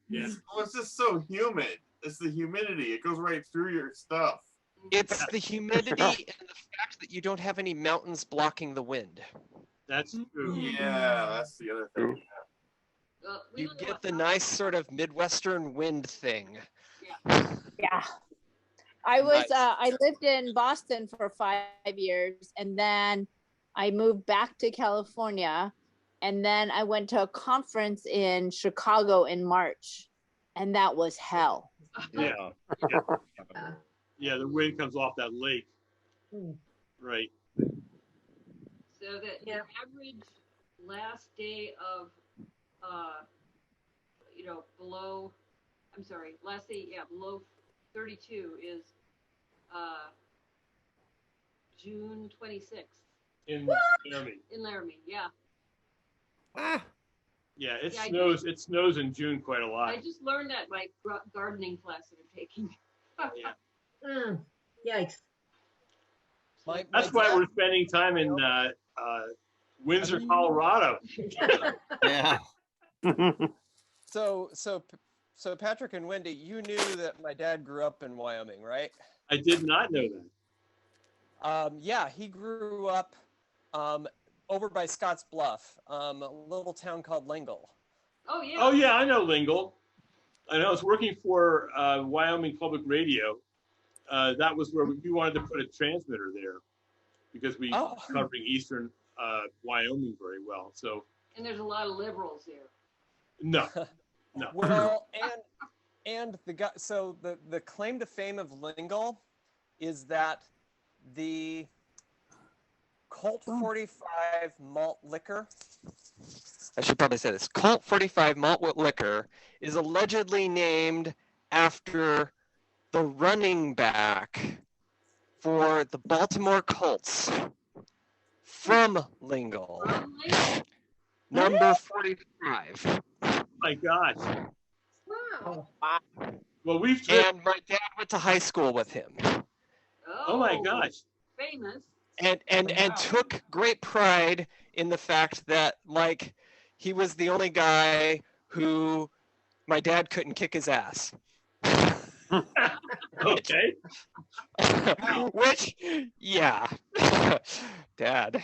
just so humid. It's the humidity. It goes right through your stuff. It's the humidity and the fact that you don't have any mountains blocking the wind. That's true. Yeah, that's the other thing. You get the nice sort of Midwestern wind thing. Yeah. I lived in Boston for 5 years, and then I moved back to California, and then I went to a conference in Chicago in March, and that was hell. Yeah. Yeah, the wind comes off that lake. Right. So the average last day of, below 32 is June 26th. In Laramie. In Laramie, yeah. Yeah, it Yeah, I snows. It snows in June quite a lot. I just learned that in my gardening class that I'm taking. Yeah. Yikes. That's why we're spending time in Windsor, Colorado. Yeah. So Patrick and Wendy, you knew that my dad grew up in Wyoming, right? I did not know that. Yeah, he grew up over by Scotts Bluff, a little town called Lingle. Oh yeah. Oh yeah, I know Lingle. I was working for Wyoming Public Radio. That was where we wanted to put a transmitter there because we covering eastern Wyoming very well. So. And there's a lot of liberals there. No. No. Well, and the guy. So the claim to fame of Lingle is that the Colt 45 malt liquor. I should probably say this. Colt 45 malt liquor is allegedly named after the running back for the Baltimore Colts, from Lingle. From Lingle. Number 45. Oh my gosh. Wow. Well, we've And my dad went to high school with him. Oh my gosh. Famous. And took great pride in the fact that like he was the only guy who my dad couldn't kick his ass. Okay. Which, yeah, Dad.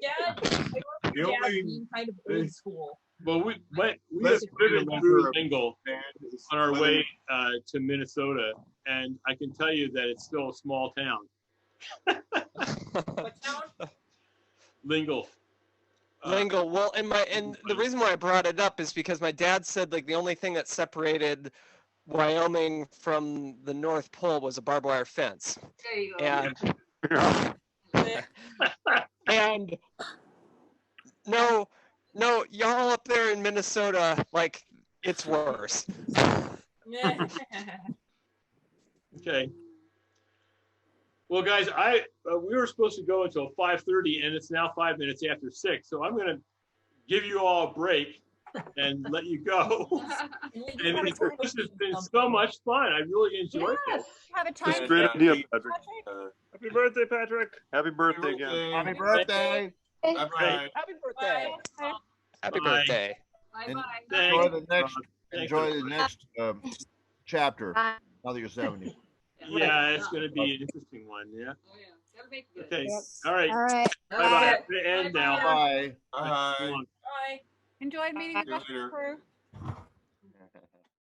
Yeah, The only- being kind of old school. Well, we Let's have driven remember through a Lingle on our way to Minnesota, and I can tell you that it's still a small town. What town? Lingle. Lingle. Well, and the reason why I brought it up is because my dad said like the only thing that separated Wyoming from the North Pole was a barbed wire fence. There you go. And and no, y'all up there in Minnesota, like it's worse. Okay. Well, guys, we were supposed to go until 5:30, and it's now 5 minutes after 6. So I'm going to give you all a break and let you go. And this has been so much fun. I really enjoyed it. Have a That's time. a great idea, Patrick. Happy birthday, Patrick. Happy birthday again. Happy birthday. Bye-bye. Happy birthday. Happy Bye. birthday. Bye bye. Enjoy the next. Thanks. Enjoy the next chapter. Now that you're 70. Yeah, it's going to be an interesting one. Yeah. Oh yeah. That'll make it good. Okay. Yep. All right. All right. Bye-bye. End now. Bye. Bye. Bye. Enjoyed meeting the See you rest of the later. crew.